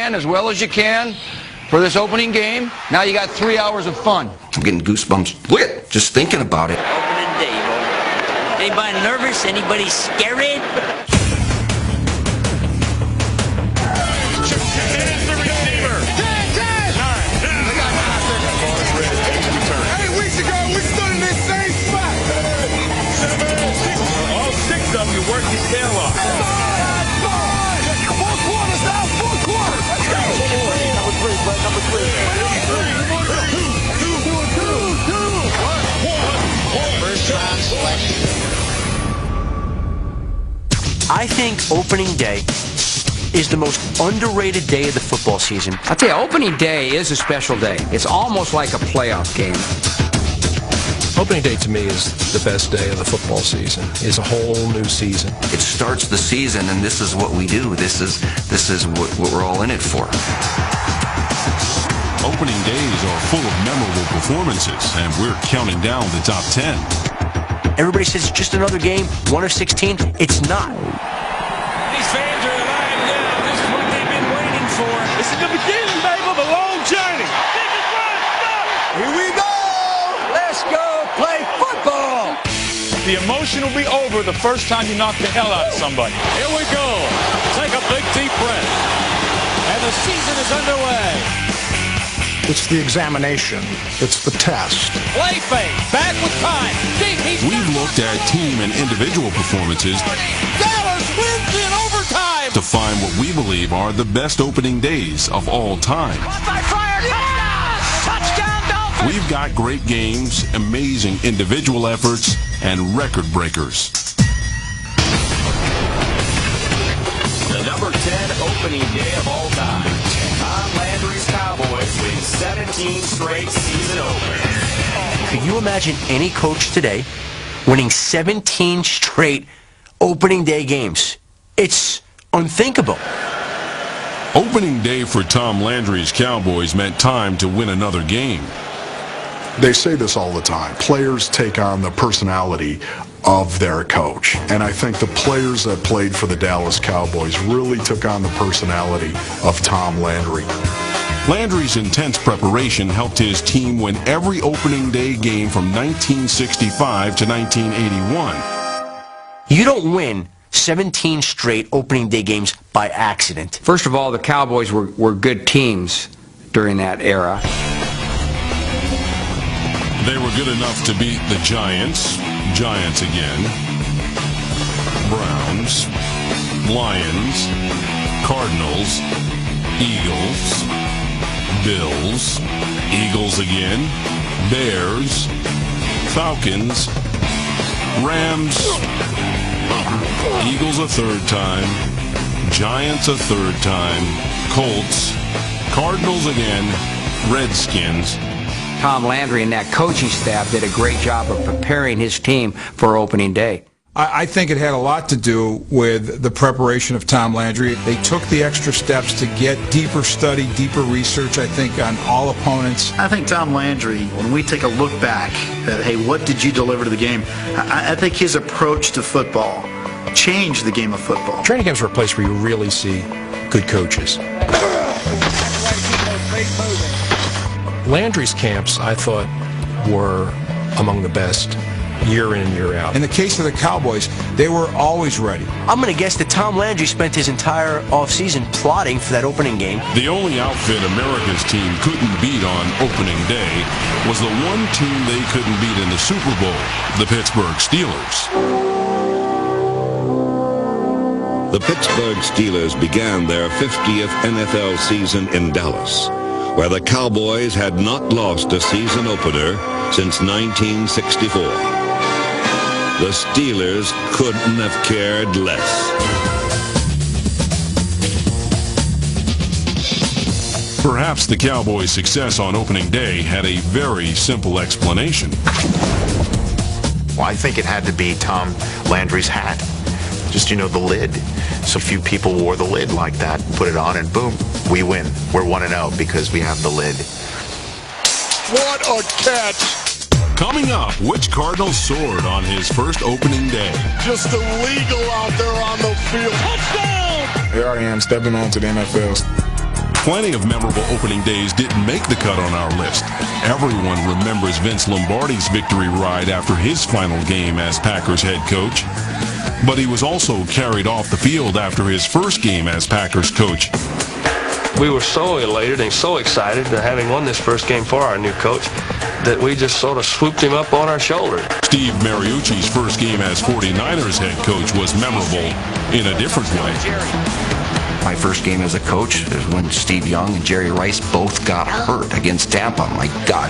as well as you can for this opening game. Now you got 3 hours of fun. I'm getting goosebumps. Look at just thinking about it. Opening day, boy. Anybody nervous? Anybody scared? You work your tail off. 4 quarters now, 4 quarters. Let's go. Number 3, Brett, number 3. First round selection. I think opening day is the most underrated day of the football season. I'll tell you, opening day is a special day. It's almost like a playoff game. Opening day to me is the best day of the football season. It's a whole new season. It starts the season, and this is what we do. This is what we're all in it for. Opening days are full of memorable performances, and we're counting down the top 10. Everybody says it's just another game, 1 of 16. It's not. These fans are alive now. This is what they've been waiting for. This is the beginning, baby, of a long journey. Here we go. Let's go play football. The emotion will be over the first time you knock the hell out of somebody. Here we go. Take a big deep breath. And the season is underway. It's the examination. It's the test. Play fake. Back with time. Deep. We've looked at team and individual performances Dallas wins in overtime. to find what we believe are the best opening days of all time. Touchdown Dolphins. We've got great games, amazing individual efforts, and record breakers. The number 10 opening day of all time. Tom Landry's Cowboys win 17 straight season openers. Could you imagine any coach today winning 17 straight opening day games? It's unthinkable. Opening day for Tom Landry's Cowboys meant time to win another game. They say this all the time. Players take on the personality of their coach. And I think the players that played for the Dallas Cowboys really took on the personality of Tom Landry. Landry's intense preparation helped his team win every opening day game from 1965 to 1981. You don't win 17 straight opening day games by accident. First of all, the Cowboys were good teams during that era. They were good enough to beat the Giants, Giants again, Browns, Lions, Cardinals, Eagles, Bills, Eagles again, Bears, Falcons, Rams, Eagles a third time, Giants a third time, Colts, Cardinals again, Redskins. Tom Landry and that coaching staff did a great job of preparing his team for opening day. I think it had a lot to do with the preparation of Tom Landry. They took the extra steps to get deeper study, deeper research, I think, on all opponents. I think Tom Landry, when we take a look back at, hey, what did you deliver to the game? I think his approach to football changed the game of football. Training camps are a place where you really see good coaches. Landry's camps, I thought, were among the best year in and year out. In the case of the Cowboys, they were always ready. I'm going to guess that Tom Landry spent his entire offseason plotting for that opening game. The only outfit America's team couldn't beat on opening day was the one team they couldn't beat in the Super Bowl, the Pittsburgh Steelers. The Pittsburgh Steelers began their 50th NFL season in Dallas, where the Cowboys had not lost a season opener since 1964. The Steelers couldn't have cared less. Perhaps the Cowboys' success on opening day had a very simple explanation. Well, I think it had to be Tom Landry's hat. Just, you know, the lid. So few people wore the lid like that. Put it on and boom, we win. We're 1-0 because we have the lid. What a catch. Coming up, which Cardinal soared on his first opening day? Just illegal out there on the field. Touchdown! Here I am stepping onto the NFL. Plenty of memorable opening days didn't make the cut on our list. Everyone remembers Vince Lombardi's victory ride after his final game as Packers head coach. But he was also carried off the field after his first game as Packers coach. We were so elated and so excited that having won this first game for our new coach that we just sort of swooped him up on our shoulder. Steve Mariucci's first game as 49ers head coach was memorable in a different way. My first game as a coach is when Steve Young and Jerry Rice both got hurt against Tampa. My God.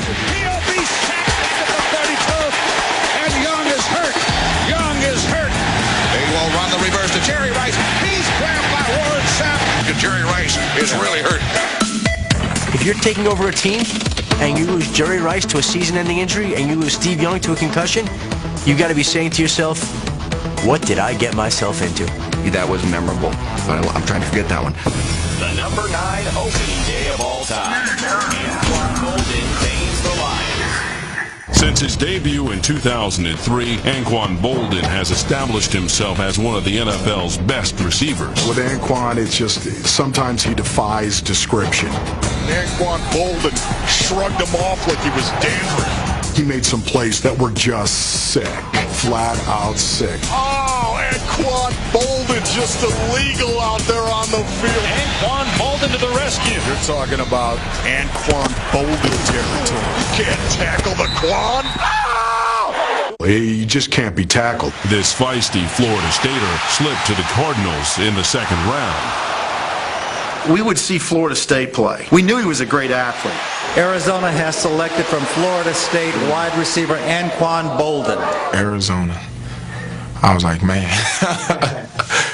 And Young is hurt. Young is hurt. They will run the reverse to Jerry Rice. He's grabbed by Warren Sapp. Jerry Rice is really hurt. If you're taking over a team and you lose Jerry Rice to a season-ending injury and you lose Steve Young to a concussion, you got to be saying to yourself, what did I get myself into? That was memorable, but I'm trying to forget that one. The number 9 opening day of all time. Anquan Boldin paints the Lions. Since his debut in 2003, Anquan Boldin has established himself as one of the NFL's best receivers. With Anquan, it's just sometimes he defies description. Anquan Boldin shrugged him off like he was dangerous. He made some plays that were just sick, flat out sick. Oh, Anquan Boldin just illegal out there on the field. Anquan Boldin to the rescue. You're talking about Anquan Boldin territory. You can't tackle the Quan. Oh! He just can't be tackled. This feisty Florida Stater slipped to the Cardinals in the second round. We would see Florida State play. We knew he was a great athlete. Arizona has selected from Florida State wide receiver Anquan Boldin. Arizona. I was like, man.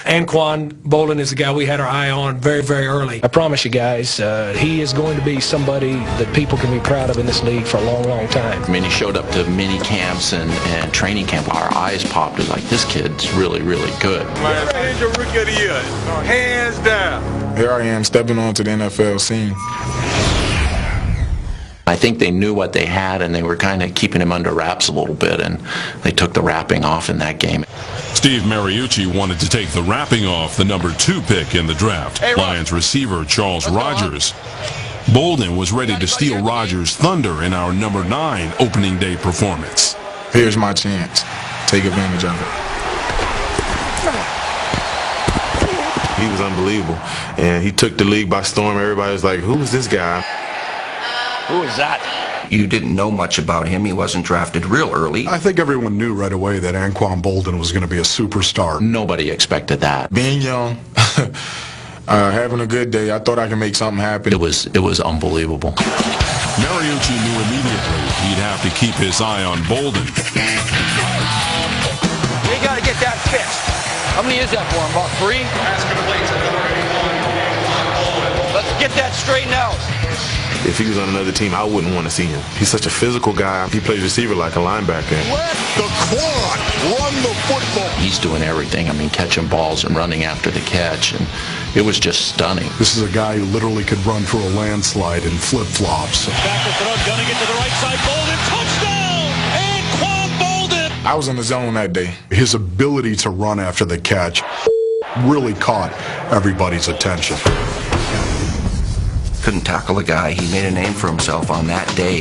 Anquan Boldin is the guy we had our eye on very, very early. I promise you guys, he is going to be somebody that people can be proud of in this league for a long, long time. I mean, he showed up to mini camps and training camp. Our eyes popped. It was like, this kid's really, really good. Here's your rookie of the year. Hands down. Here I am stepping onto the NFL scene. I think they knew what they had, and they were kind of keeping him under wraps a little bit, and they took the wrapping off in that game. Steve Mariucci wanted to take the wrapping off the number 2 pick in the draft, Lions receiver Charles Rogers. Boldin was ready to steal Rogers' thunder in our number 9 opening day performance. Here's my chance. Take advantage of it. He was unbelievable, and he took the league by storm. Everybody was like, who is this guy? Who is that? You didn't know much about him. He wasn't drafted real early. I think everyone knew right away that Anquan Boldin was going to be a superstar. Nobody expected that. Being young, having a good day, I thought I could make something happen. It was unbelievable. Mariucci knew immediately he'd have to keep his eye on Boldin. We got to get that fixed. How many is that for him? About 3? Let's get that straightened out. If he was on another team, I wouldn't want to see him. He's such a physical guy. He plays receiver like a linebacker. Let the Quan run the football. He's doing everything. I mean, catching balls and running after the catch, and it was just stunning. This is a guy who literally could run through a landslide in flip-flops. Back to throw, gunning it to the right side. Boldin, touchdown! Anquan Boldin! I was in the zone that day. His ability to run after the catch really caught everybody's attention. Couldn't tackle a guy. He made a name for himself on that day.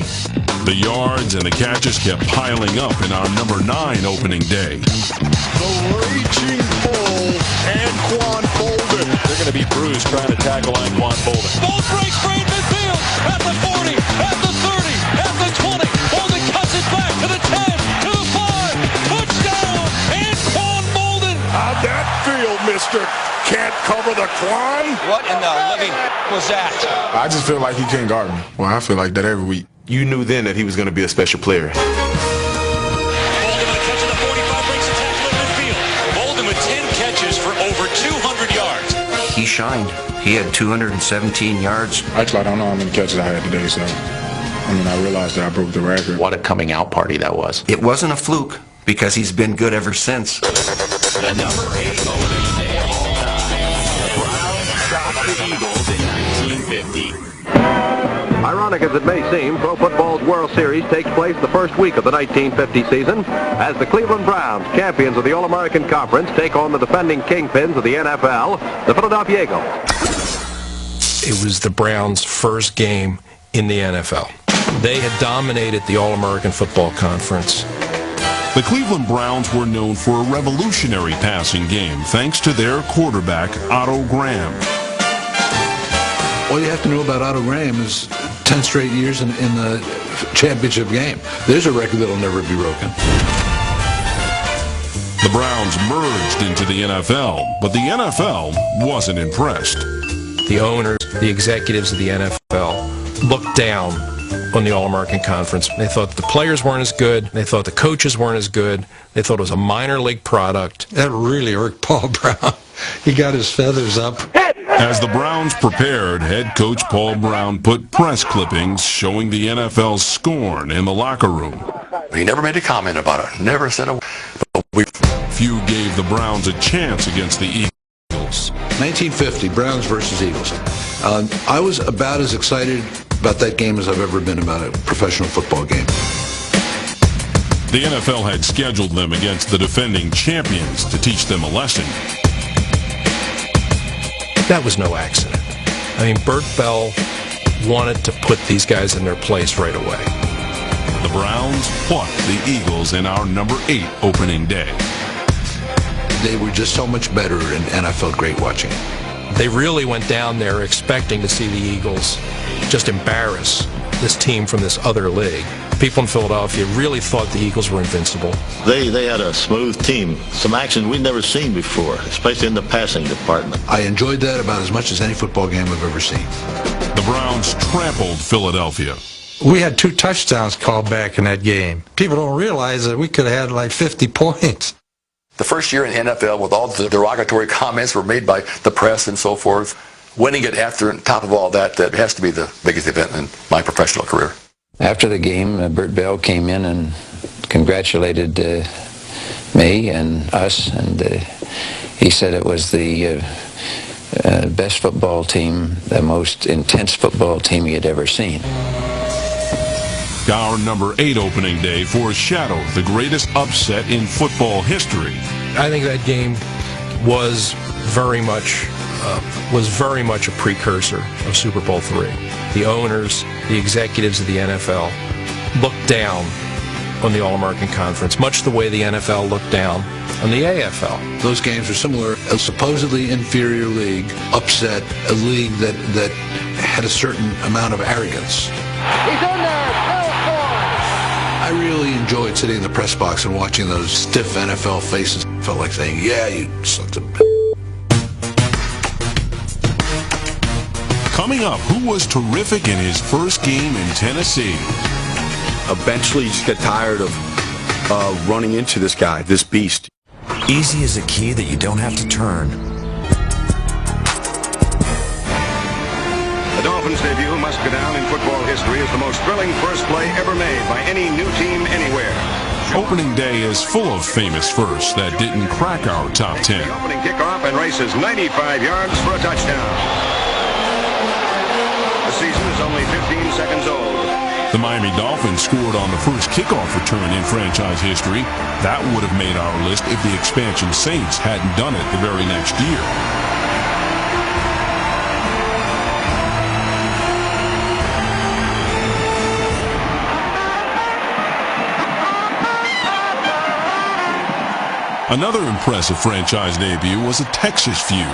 The yards and the catches kept piling up in our number 9 opening day. The raging bull, Anquan Boldin. They're going to be bruised trying to tackle Anquan Boldin. Ball breaks free in midfield. At the 40, at the 30, at the 20. Boldin cuts it back to the 10, to the 5. Touchdown, Anquan Boldin. How'd that feel, mister? Can't cover the Quan? What in the living was that? I just feel like he can't guard me. Well, I feel like that every week. You knew then that he was going to be a special player. Boldin with a catch at the 45, breaks a tackle in midfield. Boldin with 10 catches for over 200 yards. He shined. He had 217 yards. Actually, I don't know how many catches I had today, so I realized that I broke the record. What a coming out party that was. It wasn't a fluke, because he's been good ever since. The number 8 opening day of all time. The Browns stopped the Eagles in 1950. Ironic as it may seem, Pro Football's World Series takes place the first week of the 1950 season as the Cleveland Browns, champions of the All-American Conference, take on the defending kingpins of the NFL, the Philadelphia Eagles. It was the Browns' first game in the NFL. They had dominated the All-American Football Conference. The Cleveland Browns were known for a revolutionary passing game thanks to their quarterback, Otto Graham. All you have to know about Otto Graham is 10 straight years in the championship game. There's a record that'll never be broken. The Browns merged into the NFL, but the NFL wasn't impressed. The owners, the executives of the NFL looked down on the All-American Conference. They thought the players weren't as good. They thought the coaches weren't as good. They thought it was a minor league product. That really irked Paul Brown. He got his feathers up. As the Browns prepared, head coach Paul Brown put press clippings showing the NFL's scorn in the locker room. He never made a comment about it. Never said a word. Few gave the Browns a chance against the Eagles. 1950, Browns versus Eagles. I was about as excited about that game as I've ever been about a professional football game. The NFL had scheduled them against the defending champions to teach them a lesson. That was no accident. I mean, Bert Bell wanted to put these guys in their place right away. The Browns fought the Eagles in our number 8 opening day. They were just so much better, and I felt great watching it. They really went down there expecting to see the Eagles just embarrass this team from this other league. People in Philadelphia really thought the Eagles were invincible. They had a smooth team, some action we'd never seen before, especially in the passing department. I enjoyed that about as much as any football game I've ever seen. The Browns trampled Philadelphia. We had 2 touchdowns called back in that game. People don't realize that we could have had like 50 points. The first year in the NFL, with all the derogatory comments were made by the press and so forth, winning it after on top of all that, that has to be the biggest event in my professional career. After the game, Bert Bell came in and congratulated me and us, and he said it was the best football team, the most intense football team he had ever seen. Our number 8 opening day foreshadowed the greatest upset in football history. I think that game was very much a precursor of Super Bowl III. The owners, the executives of the NFL looked down on the All-American Conference, much the way the NFL looked down on the AFL. Those games were similar. A supposedly inferior league upset a league that had a certain amount of arrogance. He's in there. I really enjoyed sitting in the press box and watching those stiff NFL faces. Felt like saying, yeah, you sucked a b****. Coming up, who was terrific in his first game in Tennessee? Eventually, you just get tired of running into this guy, this beast. Easy as a key that you don't have to turn. The Dolphins' debut must go down in football history as the most thrilling first play ever made by any new team anywhere. Opening day is full of famous firsts that didn't crack our top 10. The opening kickoff and races 95 yards for a touchdown. The season is only 15 seconds old. The Miami Dolphins scored on the first kickoff return in franchise history. That would have made our list if the expansion Saints hadn't done it the very next year. Another impressive franchise debut was a Texas feud.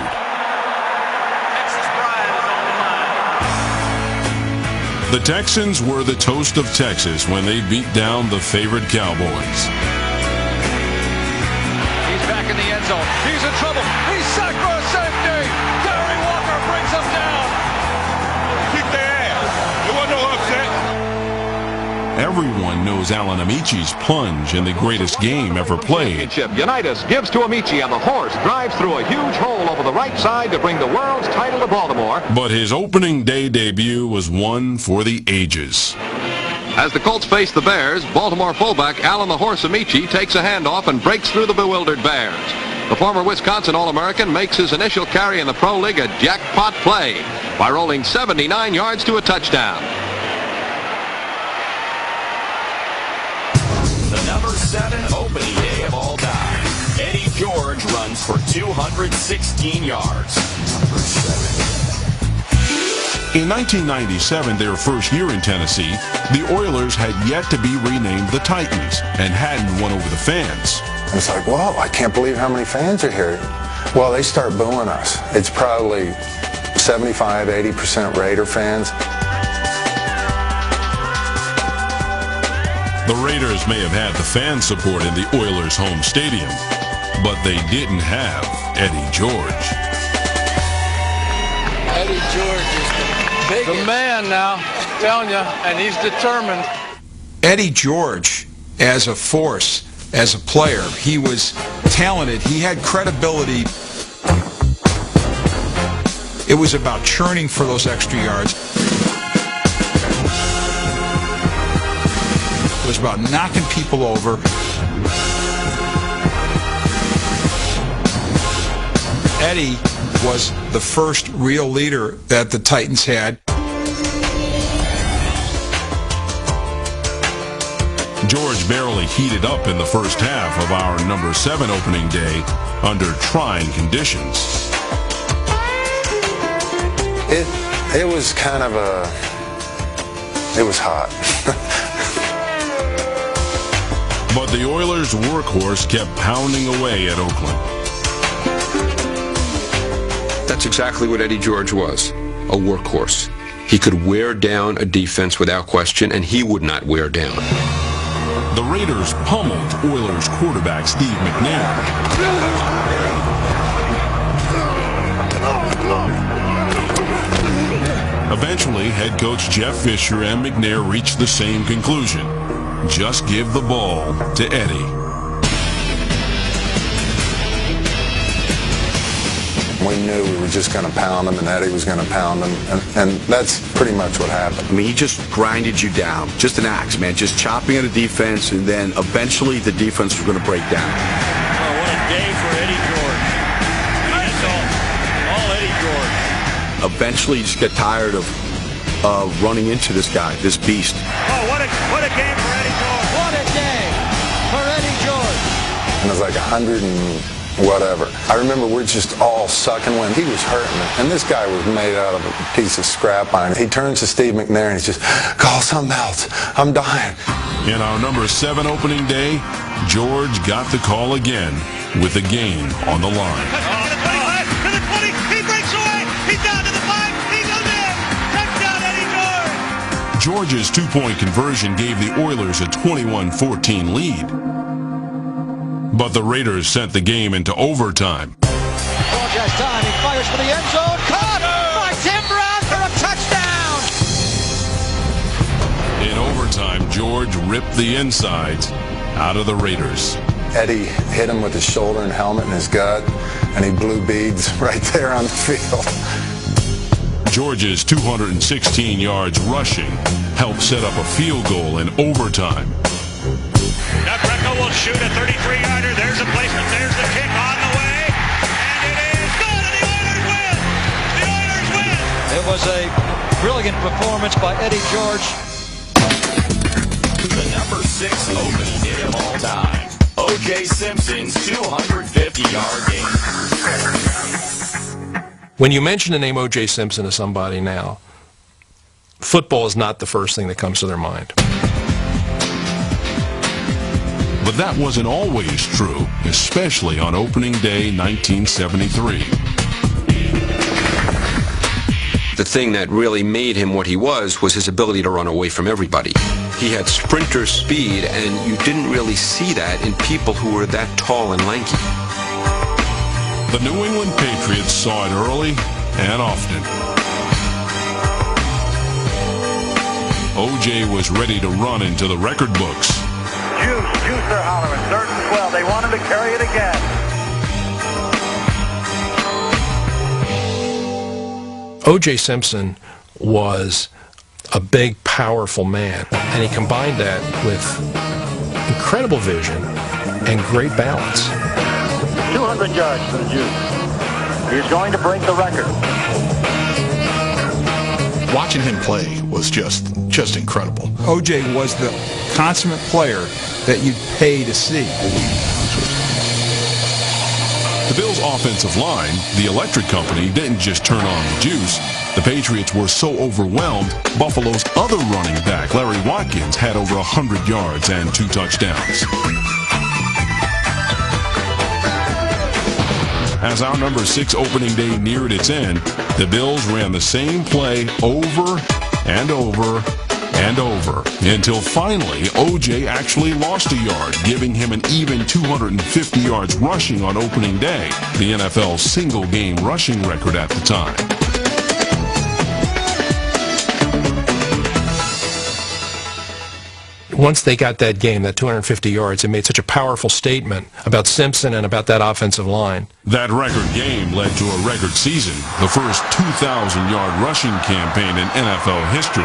The Texans were the toast of Texas when they beat down the favorite Cowboys. He's back in the end zone. He's in trouble. He's sacked for a safety. Gary Walker brings him down. Kick the ass. There wasn't no upset. Everyone knows Alan Amici's plunge in the greatest game ever played. Unitas gives to Amici, and the horse drives through a huge hole over the right side to bring the world's title to Baltimore. But his opening day debut was one for the ages. As the Colts face the Bears, Baltimore fullback Alan the Horse Amici takes a handoff and breaks through the bewildered Bears. The former Wisconsin All-American makes his initial carry in the Pro League a jackpot play by rolling 79 yards to a touchdown. The number 7 opening day of all time. Eddie George runs for 216 yards. Number 7. In 1997, their first year in Tennessee, the Oilers had yet to be renamed the Titans and hadn't won over the fans. It's like, whoa, I can't believe how many fans are here. Well, they start booing us. It's probably 75, 80% Raider fans. The Raiders may have had the fan support in the Oilers' home stadium, but they didn't have Eddie George. Eddie George is the man now, I'm telling you, and he's determined. Eddie George, as a force, as a player, he was talented. He had credibility. It was about churning for those extra yards. It was about knocking people over. Eddie was the first real leader that the Titans had. George barely heated up in the first half of our number 7 opening day under trying conditions. It was kind of it was hot. But the Oilers' workhorse kept pounding away at Oakland. That's exactly what Eddie George was, a workhorse. He could wear down a defense without question, and he would not wear down. The Raiders pummeled Oilers quarterback Steve McNair. Eventually, head coach Jeff Fisher and McNair reached the same conclusion. Just give the ball to Eddie. We knew we were just going to pound them, and Eddie was going to pound them, and that's pretty much what happened. I mean, he just grinded you down. Just an axe, man. Just chopping at the defense, and then eventually the defense was going to break down. Oh, what a day for Eddie George. That's all Eddie George. Eventually, you just get tired of running into this guy, this beast. Oh, what a game for Eddie George. What a day for Eddie George. And it was like 100 and whatever. I remember we're just all sucking when he was hurting, and this guy was made out of a piece of scrap iron. He turns to Steve McNair and he's just, call something else. I'm dying. In our number 7 opening day, George got the call again with the game on the line. To the 20, he breaks away. He's down to the 5. He goes in. Touchdown, Eddie George. George's 2-point conversion gave the Oilers a 21-14 lead. But the Raiders sent the game into overtime. George has time. He fires for the end zone. Caught by Tim Brown for a touchdown. In overtime, George ripped the insides out of the Raiders. Eddie hit him with his shoulder and helmet and his gut, and he blew beads right there on the field. George's 216 yards rushing helped set up a field goal in overtime. Now Greco will shoot a 33-yarder. There's a placement. There's the kick on the way. And it is good, and the Oilers win. The Oilers win. It was a brilliant performance by Eddie George. The number 6 opening day of all time. O.J. Simpson's 250-yard game. When you mention the name O.J. Simpson to somebody now, football is not the first thing that comes to their mind. But that wasn't always true, especially on opening day 1973. The thing that really made him what he was his ability to run away from everybody. He had sprinter speed, and you didn't really see that in people who were that tall and lanky. The New England Patriots saw it early and often. O.J. was ready to run into the record books. Juice, they're hollering. 3rd and 12. They want him to carry it again. O.J. Simpson was a big, powerful man, and he combined that with incredible vision and great balance. 200 yards for the Juice. He's going to break the record. Watching him play was just incredible. O.J. was the consummate player that you'd pay to see. The Bills' offensive line, the electric company, didn't just turn on the juice. The Patriots were so overwhelmed, Buffalo's other running back, Larry Watkins, had over 100 yards and 2 touchdowns. As our number 6 opening day neared its end, the Bills ran the same play over and over and over until finally O.J. actually lost a yard, giving him an even 250 yards rushing on opening day, the NFL's single-game rushing record at the time. Once they got that game, that 250 yards, it made such a powerful statement about Simpson and about that offensive line. That record game led to a record season, the first 2,000-yard rushing campaign in NFL history.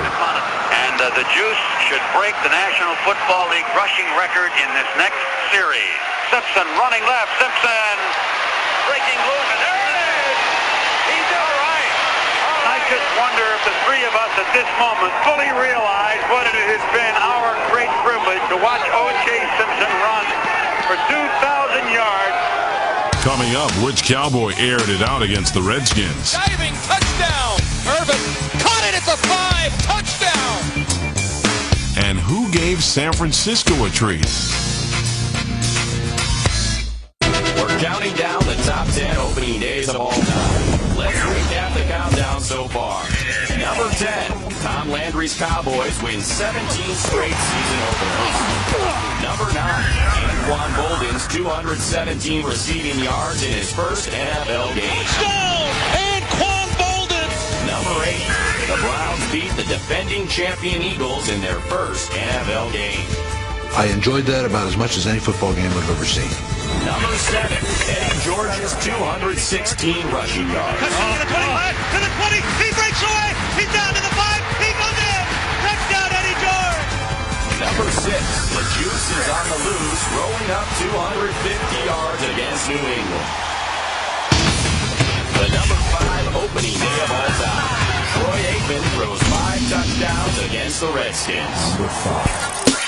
And the juice should break the National Football League rushing record in this next series. Simpson running left. Simpson breaking loose. And there it is. He's all right. I just wonder if the three of us at this moment fully realize what it has been our great privilege to watch O.J. Simpson run for 2,000 yards. Coming up, which Cowboy aired it out against the Redskins? Diving touchdown. Irvin caught it at the 5. Touchdown. And who gave San Francisco a treat? We're counting down the top 10 opening days of all time. Let's recap the countdown so far. Number 10, Tom Landry's Cowboys win 17 straight season openers. Number 9, Anquan Boldin's 217 receiving yards in his first NFL game. Touchdown! Anquan Boldin! Number 8, the Browns beat the defending champion Eagles in their first NFL game. I enjoyed that about as much as any football game I've ever seen. Number 7, Eddie George's 216 rushing yards. To the 25, to the 20, he breaks away, he's down to the 5, he goes in! Touchdown, Eddie George! Number 6, the juice is on the loose, rolling up 250 yards against New England. The number 5 opening day of all time, Troy Aikman throws 5 touchdowns against the Redskins. Number 5.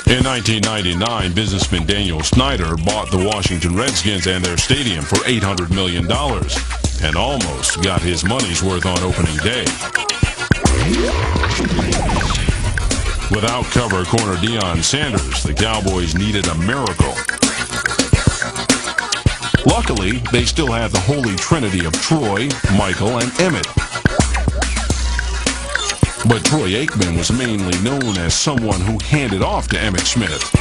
In 1999, businessman Daniel Snyder bought the Washington Redskins and their stadium for $800 million and almost got his money's worth on opening day. Without cover corner Deion Sanders, the Cowboys needed a miracle. Luckily, they still had the holy trinity of Troy, Michael, and Emmett. But Troy Aikman was mainly known as someone who handed off to Emmitt Smith.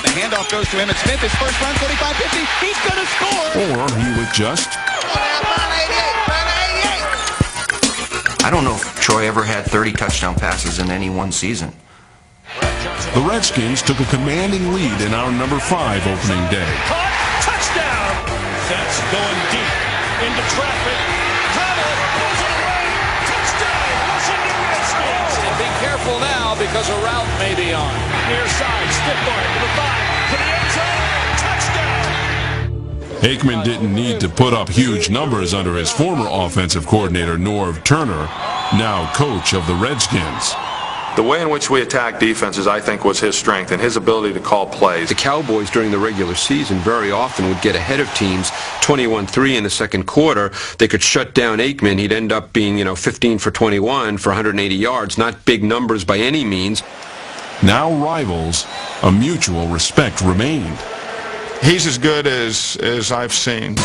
The handoff goes to Emmitt Smith, his first run, 45-50, he's going to score! Or he would just... I don't know if Troy ever had 30 touchdown passes in any one season. The Redskins took a commanding lead in our number 5 opening day. Touchdown! That's going deep into traffic. Connell pulls it away. Touchdown! Washington Redskins. And be careful now because a route may be on. Near side, stiff arm to the 5, to the end zone. Touchdown! Aikman didn't need to put up huge numbers under his former offensive coordinator, Norv Turner, now coach of the Redskins. The way in which we attack defenses, I think, was his strength and his ability to call plays. The Cowboys during the regular season very often would get ahead of teams 21-3 in the second quarter. They could shut down Aikman. He'd end up being, 15 for 21 for 180 yards. Not big numbers by any means. Now rivals, a mutual respect remained. He's as good as I've seen.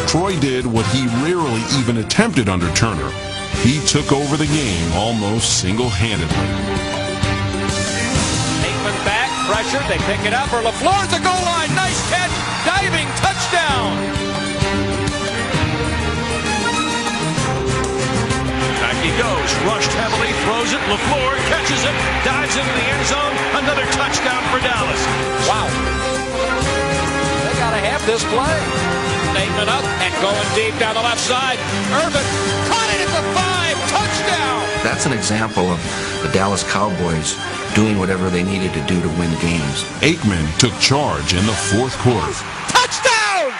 Troy did what he rarely even attempted under Turner. He took over the game almost single-handedly. Aikman back, pressure, they pick it up for LaFleur at the goal line. Nice catch, diving, touchdown. Back he goes, rushed heavily, throws it, LaFleur catches it, dives into the end zone, another touchdown for Dallas. Wow. They gotta have this play. Aikman up and going deep down the left side. Irvin caught it at the 5, touchdown. That's an example of the Dallas Cowboys doing whatever they needed to do to win games. Aikman took charge in the fourth quarter. Touchdown!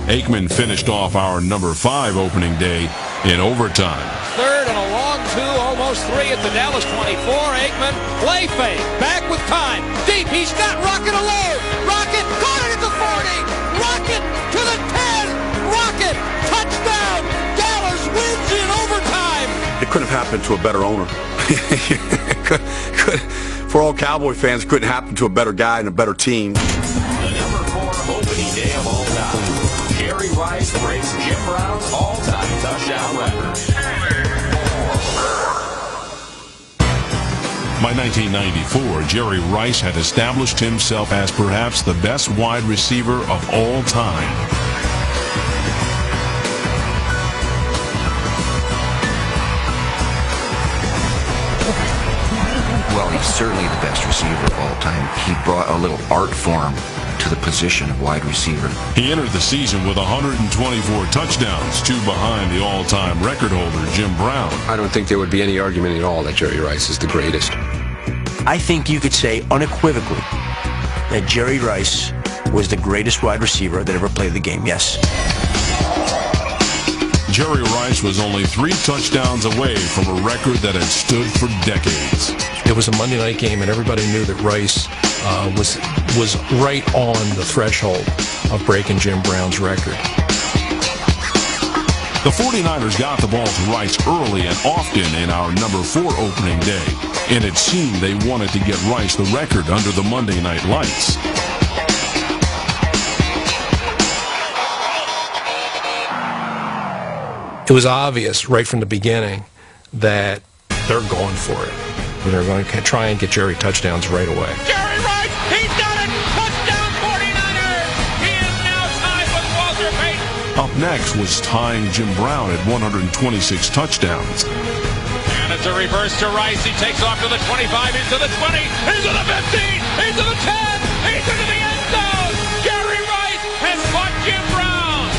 Aikman finished off our number 5 opening day in overtime. Third and a long 2, almost 3 at the Dallas 24. Aikman, play fake, back with time. Deep, he's got Rocket alone. Rocket, caught it at the 40. Rocket to the 10. Rocket couldn't have happened to a better owner. For all Cowboy fans, it couldn't happen to a better guy and a better team. The number 4 opening day of all time. Jerry Rice breaks Jim Brown's all-time touchdown record. By 1994, Jerry Rice had established himself as perhaps the best wide receiver of all time. Well, he's certainly the best receiver of all time. He brought a little art form to the position of wide receiver. He entered the season with 124 touchdowns, 2 behind the all-time record holder, Jim Brown. I don't think there would be any argument at all that Jerry Rice is the greatest. I think you could say unequivocally that Jerry Rice was the greatest wide receiver that ever played the game, yes. Jerry Rice was only 3 touchdowns away from a record that had stood for decades. It was a Monday night game, and everybody knew that Rice was right on the threshold of breaking Jim Brown's record. The 49ers got the ball to Rice early and often in our number 4 opening day, and it seemed they wanted to get Rice the record under the Monday night lights. It was obvious right from the beginning that they're going for it. They're going to try and get Jerry touchdowns right away. Jerry Rice, he's done it! Touchdown 49ers! He is now tied with Walter Payton. Up next was tying Jim Brown at 126 touchdowns. And it's a reverse to Rice. He takes off to the 25, into the 20, into the 15, into the 10, he's into the end zone! Jerry Rice has caught Jim Brown!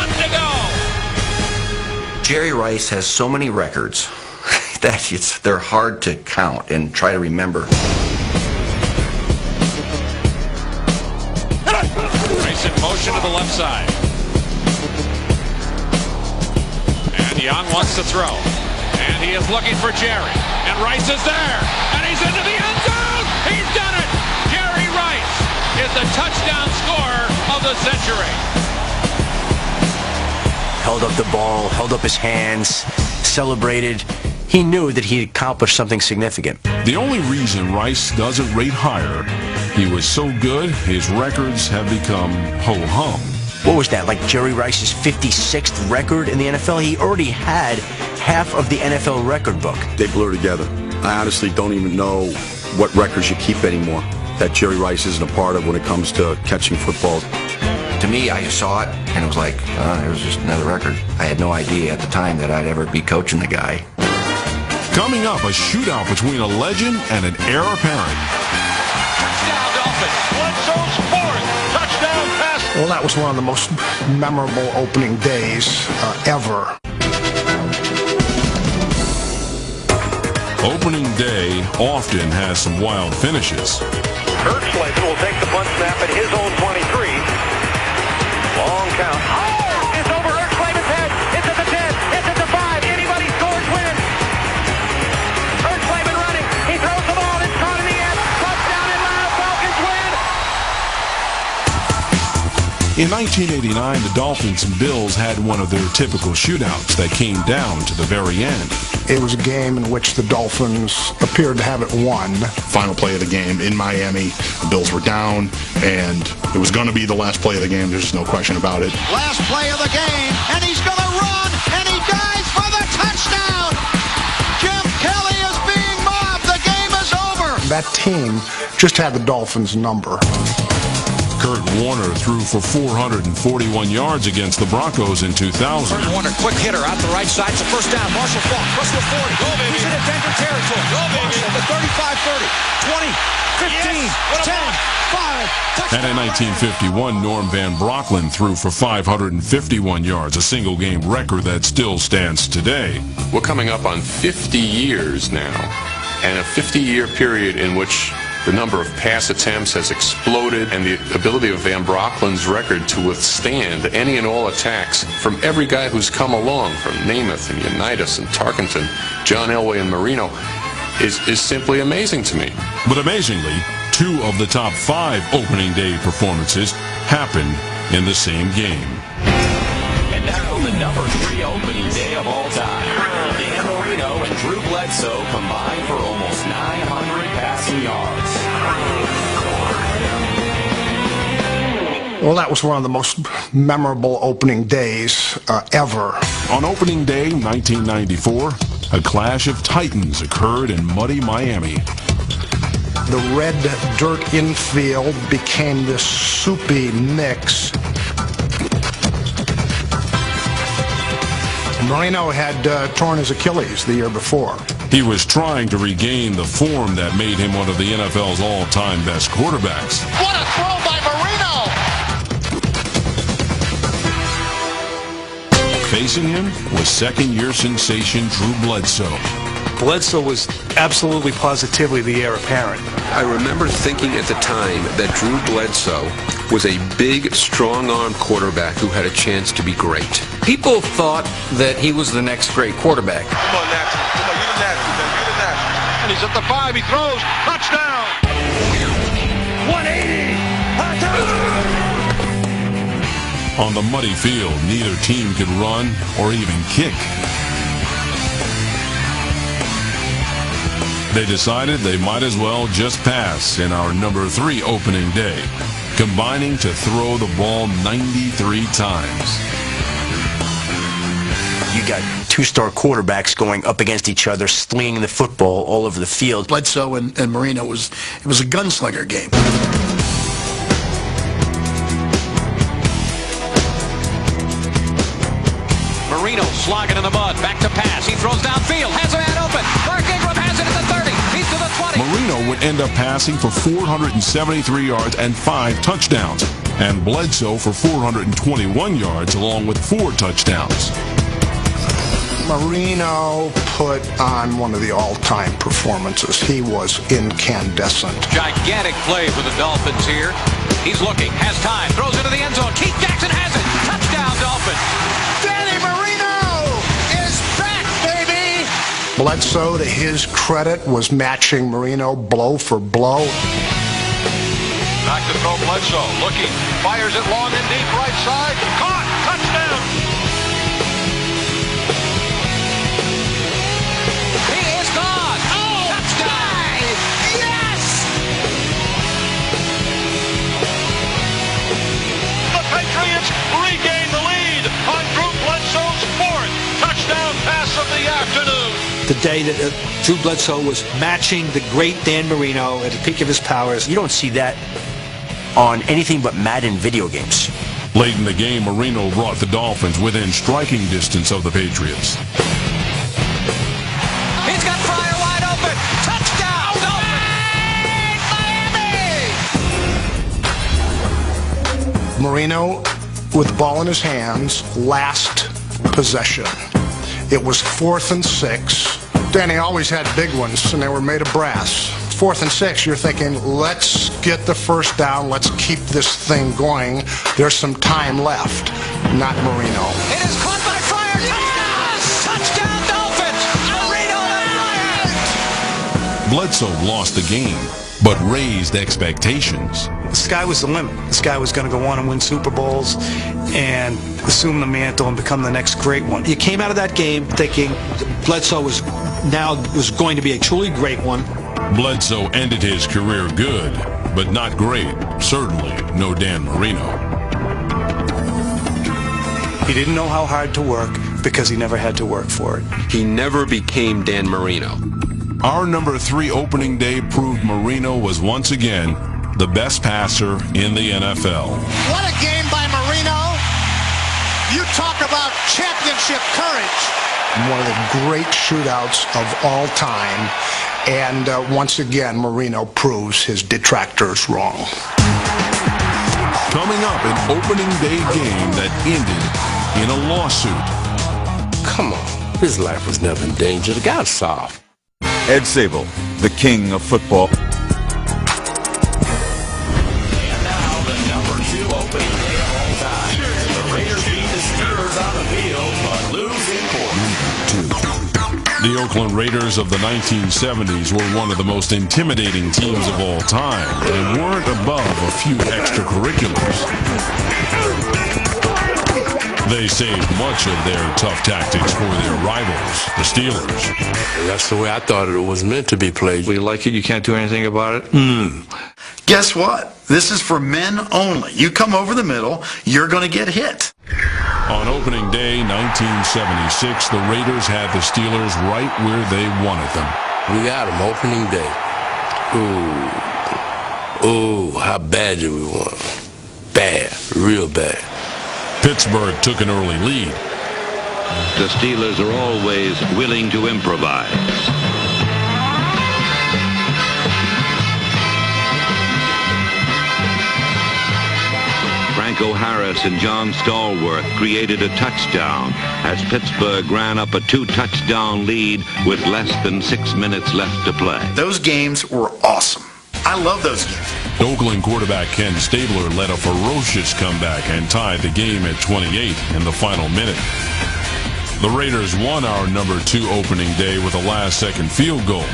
1 to go! Jerry Rice has so many records that they're hard to count and try to remember. Rice in motion to the left side. And Young wants to throw. And he is looking for Jerry. And Rice is there. And he's into the end zone. He's done it. Jerry Rice is the touchdown scorer of the century. Held up the ball, held up his hands, celebrated. He knew that he accomplished something significant. The only reason Rice doesn't rate higher, he was so good, his records have become ho-hum. What was that, like Jerry Rice's 56th record in the NFL? He already had half of the NFL record book. They blur together. I honestly don't even know what records you keep anymore that Jerry Rice isn't a part of when it comes to catching footballs. To me, I just saw it, and it was like, there was just another record. I had no idea at the time that I'd ever be coaching the guy. Coming up, a shootout between a legend and an heir apparent. Touchdown Dolphins. Bledsoe's 4th touchdown pass. Well, that was one of the most memorable opening days ever. Opening day often has some wild finishes. Ertzlaven will take the punt snap at his own 23. Long count. Oh! It's over Ertzlaven's head. It's at the 10. It's at the 5. Anybody scores wins. Ertzlaven running. He throws the ball. It's caught in the end. Touchdown Atlanta Falcons win. In 1989, the Dolphins and Bills had one of their typical shootouts that came down to the very end. It was a game in which the Dolphins appeared to have it won. Final play of the game in Miami. The Bills were down, and it was going to be the last play of the game. There's just no question about it. Last play of the game, and he's going to run, and he dives for the touchdown! Jim Kelly is being mobbed. The game is over. That team just had the Dolphins' number. Kurt Warner threw for 441 yards against the Broncos in 2000. Kurt Warner, quick hitter out the right side. It's a first down. Marshall Faulk, Russell 40. Go, baby. He's in Denver territory. Go, baby. The 35, 30, 20, 15, 10, 5. And in 1951, Norm Van Brocklin threw for 551 yards, a single-game record that still stands today. We're coming up on 50 years now, and a 50-year period in which the number of pass attempts has exploded, and the ability of Van Brocklin's record to withstand any and all attacks from every guy who's come along, from Namath and Unitas and Tarkenton, John Elway and Marino, is simply amazing to me. But amazingly, 2 of the top 5 opening day performances happened in the same game. And now the number 3 opening day of all time. Dan Marino Bledsoe combined for almost 900 passing yards. Well, that was one of the most memorable opening days ever. On opening day 1994, a clash of titans occurred in muddy Miami. The red dirt infield became this soupy mix. Marino had torn his Achilles the year before. He was trying to regain the form that made him one of the NFL's all-time best quarterbacks. What a throw by Marino! Facing him was second-year sensation Drew Bledsoe. Bledsoe was absolutely positively the heir apparent. I remember thinking at the time that Drew Bledsoe was a big, strong-armed quarterback who had a chance to be great. People thought that he was the next great quarterback. Come on, Nash. Come on, you the Nash. You the Nash. And he's at the 5. He throws. Touchdown. 180. On the muddy field, neither team could run or even kick. They decided they might as well just pass in our number 3 opening day, combining to throw the ball 93 times. You got two-star quarterbacks going up against each other, slinging the football all over the field. Bledsoe and Marino it was a gunslinger game. Marino slogging in the mud, back to pass. He throws downfield, has a man open. Mark Ingram has it at the 30. He's to the 20. Marino would end up passing for 473 yards and 5 touchdowns, and Bledsoe for 421 yards along with 4 touchdowns. Marino put on one of the all-time performances. He was incandescent. Gigantic play for the Dolphins here. He's looking, has time, throws into the end zone. Keith Jackson has it. Touchdown, Dolphins. Danny Marino is back, baby! Bledsoe, to his credit, was matching Marino blow for blow. Back to throw Bledsoe. Looking. Fires it long and deep right side. Caught. Touchdown. He is gone. Oh, touchdown! Yes! The Patriots regain the lead on Drew Bledsoe's 4th touchdown pass of the afternoon. The day that Drew Bledsoe was matching the great Dan Marino at the peak of his powers. You don't see that on anything but Madden video games. Late in the game, Marino brought the Dolphins within striking distance of the Patriots. He's got Fryer wide open. Touchdown, Dolphins! Miami! Marino, with the ball in his hands, last possession. It was 4th and 6. Danny always had big ones, and they were made of brass. 4th and 6, you're thinking, let's get the first down, let's keep this thing going. There's some time left. Not Marino. It is caught by Fryer. Touchdown! Touchdown, Dolphins! Marino! Bledsoe lost the game, but raised expectations. The sky was the limit. This guy was going to go on and win Super Bowls and assume the mantle and become the next great one. You came out of that game thinking Bledsoe was going to be a truly great one. Bledsoe ended his career good, but not great. Certainly no Dan Marino. He didn't know how hard to work because he never had to work for it. He never became Dan Marino. Our number 3 opening day proved Marino was once again the best passer in the NFL. What a game by Marino. You talk about championship courage. One of the great shootouts of all time. And once again, Marino proves his detractors wrong. Coming up, an opening day game that ended in a lawsuit. Come on, his life was never in danger. The guy's soft. Ed Zabel, the king of football. And now the number 2 opening day of all time. The Raiders beat the Steelers on the field, but lose in court. The Oakland Raiders of the 1970s were one of the most intimidating teams of all time and weren't above a few extracurriculars. They saved much of their tough tactics for their rivals, the Steelers. That's the way I thought it was meant to be played. We like it. You can't do anything about it. Guess what? This is for men only. You come over the middle, you're going to get hit. On opening day 1976, the Raiders had the Steelers right where they wanted them. We got them opening day. Ooh, how bad did we want them? Bad, real bad. Pittsburgh took an early lead. The Steelers are always willing to improvise. Franco Harris and John Stallworth created a touchdown as Pittsburgh ran up a 2-touchdown lead with less than 6 minutes left to play. Those games were awesome. I love those games. Oakland quarterback Ken Stabler led a ferocious comeback and tied the game at 28 in the final minute. The Raiders won our number 2 opening day with a last-second field goal,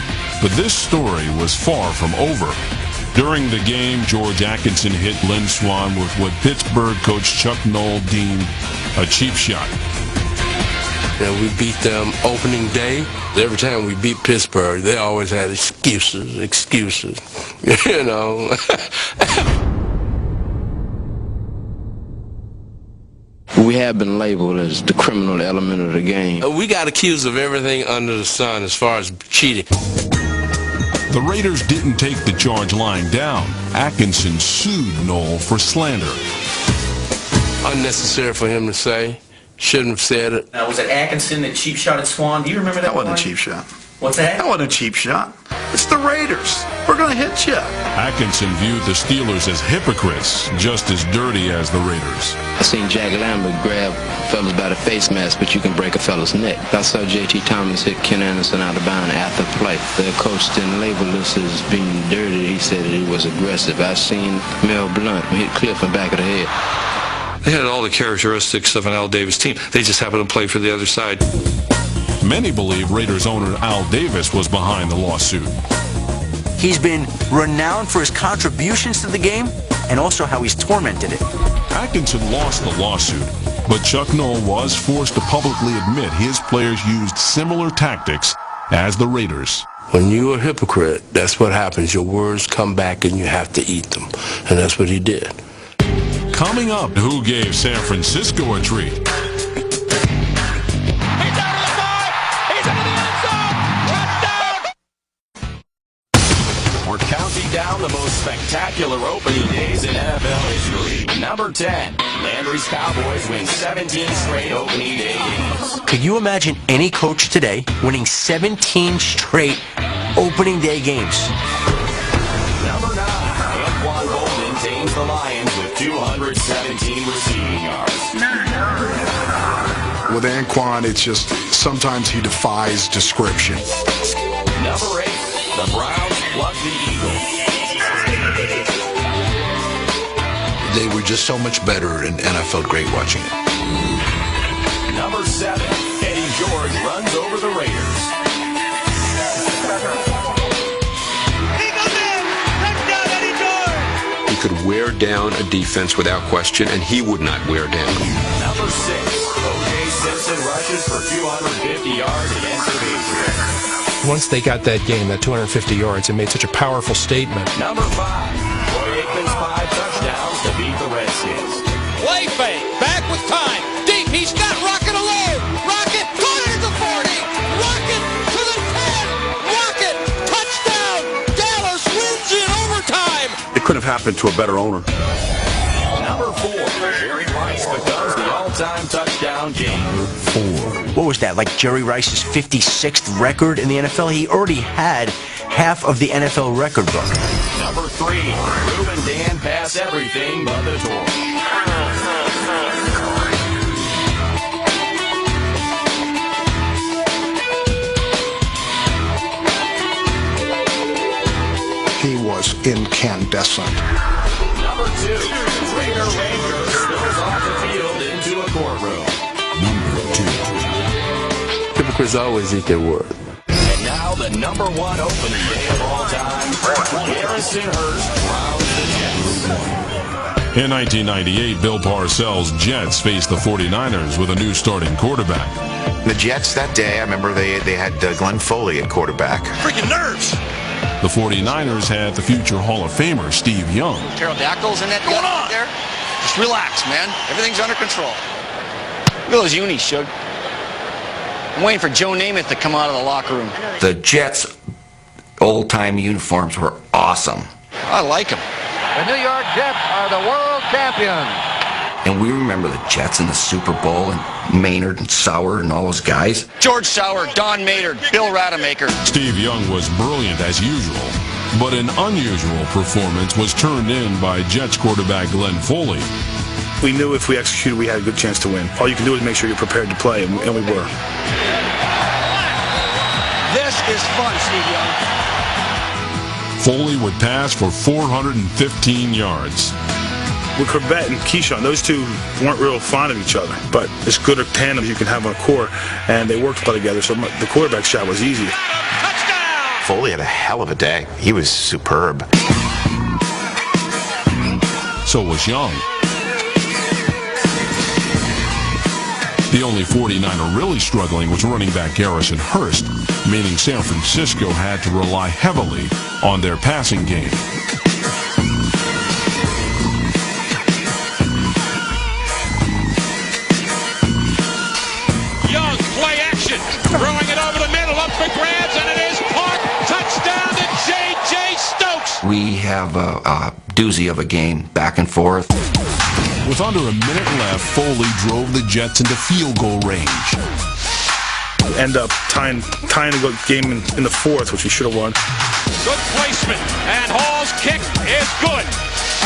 but this story was far from over. During the game, George Atkinson hit Lynn Swann with what Pittsburgh coach Chuck Noll deemed a cheap shot. And we beat them opening day. Every time we beat Pittsburgh, they always had excuses, you know. We have been labeled as the criminal element of the game. We got accused of everything under the sun as far as cheating. The Raiders didn't take the charge lying down. Atkinson sued Noll for slander. Unnecessary for him to say. Shouldn't have said it. Was it Atkinson that cheap shot at Swann? Do you remember that? That wasn't a cheap shot. What's that? That wasn't a cheap shot. It's the Raiders. We're going to hit you. Atkinson viewed the Steelers as hypocrites, just as dirty as the Raiders. I seen Jack Lambert grab fellas by the face mask, but you can break a fella's neck. I saw J.T. Thomas hit Ken Anderson out of bounds after play. The coach didn't label this as being dirty. He said that he was aggressive. I seen Mel Blount hit Cliff in the back of the head. They had all the characteristics of an Al Davis team. They just happened to play for the other side. Many believe Raiders owner Al Davis was behind the lawsuit. He's been renowned for his contributions to the game and also how he's tormented it. Atkinson lost the lawsuit, but Chuck Noll was forced to publicly admit his players used similar tactics as the Raiders. When you're a hypocrite, that's what happens. Your words come back and you have to eat them. And that's what he did. Coming up, who gave San Francisco a treat? We're counting down the most spectacular opening days in NFL history. Number 10, Landry's Cowboys win 17 straight opening day games. Could you imagine any coach today winning 17 straight opening day games? Number 9, Anquan Boldin tames the Lions with 217 receiving yards. With Anquan, it's just sometimes he defies description. Number 8, the Browns plug the Eagles. They were just so much better, and I felt great watching it. Number 7, Eddie George runs over the Raiders. He could wear down a defense without question, and he would not wear down. Number 6, O.J. Simpson rushes for 250 yards against the Patriots. Once they got that game, that 250 yards, it made such a powerful statement. Number 5, Troy Aikman's 5 touchdowns to beat the Redskins. Play fake, back with time, deep, he's got Rocket alone, Rocket, caught it at the 40, Rocket to the 10, Rocket, touchdown, Dallas wins in overtime. It couldn't have happened to a better owner. Number 4, Jerry Rice becomes the all-time touchdown king. What was that, like Jerry Rice's 56th record in the NFL? He already had half of the NFL record book. Number 3, Ruben Dan pass everything but the torch. He was incandescent. Number 2, Raider Ranger spills off the field into a courtroom. Hypocrites always eat their word. And now the number 1 opening day of all time, Garrison Hearst crowns the Jets. In 1998, Bill Parcells' Jets faced the 49ers with a new starting quarterback. The Jets that day, I remember they had Glenn Foley at quarterback. Freaking nerves! The 49ers had the future Hall of Famer Steve Young. Pterodactyls in that gut right there. Just relax, man. Everything's under control. Look at those unis, Shug. I'm waiting for Joe Namath to come out of the locker room. The Jets' old-time uniforms were awesome. I like them. The New York Jets are the world champions. And we remember the Jets in the Super Bowl and Maynard and Sauer and all those guys. George Sauer, Don Maynard, Bill Rademacher. Steve Young was brilliant as usual, but an unusual performance was turned in by Jets quarterback Glenn Foley. We knew if we executed, we had a good chance to win. All you can do is make sure you're prepared to play, and we were. This is fun, Steve Young. Foley would pass for 415 yards. With Corbett and Keyshawn, those two weren't real fond of each other, but it's good a tandem you can have on a core, and they worked well together, so the quarterback shot was easy. Foley had a hell of a day. He was superb. So was Young. The only 49er really struggling was running back Garrison Hurst, meaning San Francisco had to rely heavily on their passing game. Young, play action, throwing it over the middle, up for grabs, and it is caught. Touchdown to J.J. Stokes. We have a doozy of a game, back and forth. With under a minute left, Foley drove the Jets into field goal range. End up tying the game in the fourth, which we should have won. Good placement, and Hall's kick is good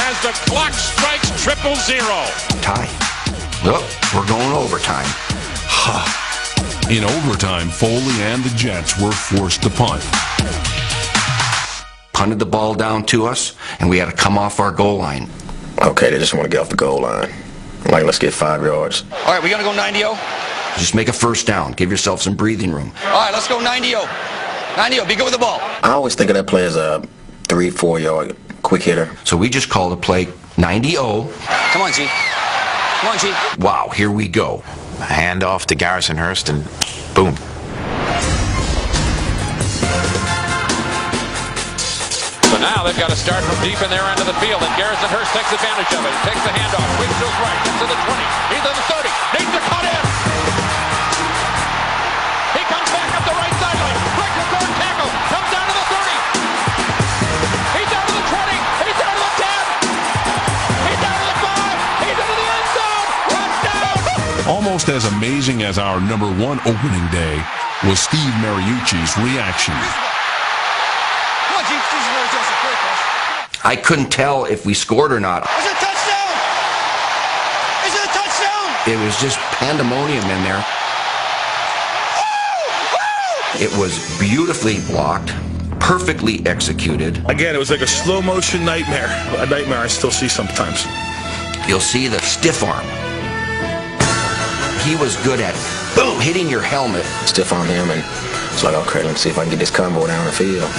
as the clock strikes 0-0. Tie. Look, we're going overtime. In overtime, Foley and the Jets were forced to punt. Punted the ball down to us, and we had to come off our goal line. Okay, they just want to get off the goal line. Like, let's get 5 yards. All right, we going to go 90-0? Just make a first down. Give yourself some breathing room. All right, let's go 90-0. 90-0, be good with the ball. I always think of that play as a 3-4 yard quick hitter. So we just called the play 90-0. Come on, G. Come on, G. Wow, here we go. Hand off to Garrison Hurst, and boom. So now they've got to start from deep in their end of the field, and Garrison Hurst takes advantage of it. Takes the handoff, swings to his right, gets to the 20, he's to the 30, needs to cut in. He comes back up the right sideline, breaks the third tackle, comes down to the 30. He's down to the 20, he's down to the 10, he's down to the 5, he's into the end zone, touchdown! Almost as amazing as our #1 opening day was Steve Mariucci's reaction. I couldn't tell if we scored or not. Is it a touchdown? Is it a touchdown? It was just pandemonium in there. It was beautifully blocked, perfectly executed. Again, it was like a slow motion nightmare. A nightmare I still see sometimes. You'll see the stiff arm. He was good at, boom, hitting your helmet. Stiff arm him, and it's like, okay, let's see if I can get this combo down the field.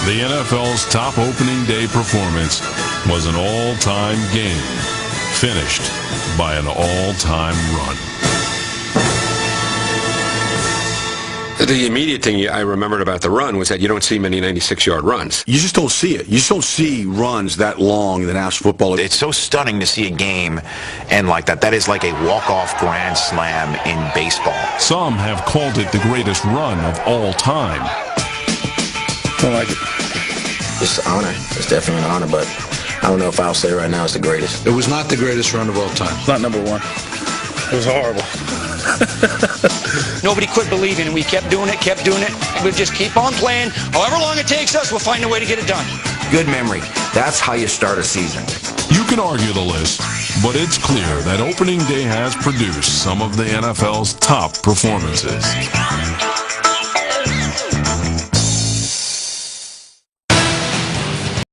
The NFL's top opening day performance was an all-time game, finished by an all-time run. The immediate thing I remembered about the run was that you don't see many 96-yard runs. You just don't see it. You just don't see runs that long in the national football. It's so stunning to see a game end like that. That is like a walk-off grand slam in baseball. Some have called it the greatest run of all time. I like it. It's an honor. It's definitely an honor, but I don't know if I'll say right now it's the greatest. It was not the greatest run of all time. It's not #1. It was horrible. Nobody quit believing, and we kept doing it. We'll just keep on playing. However long it takes us, we'll find a way to get it done. Good memory. That's how you start a season. You can argue the list, but it's clear that opening day has produced some of the NFL's top performances.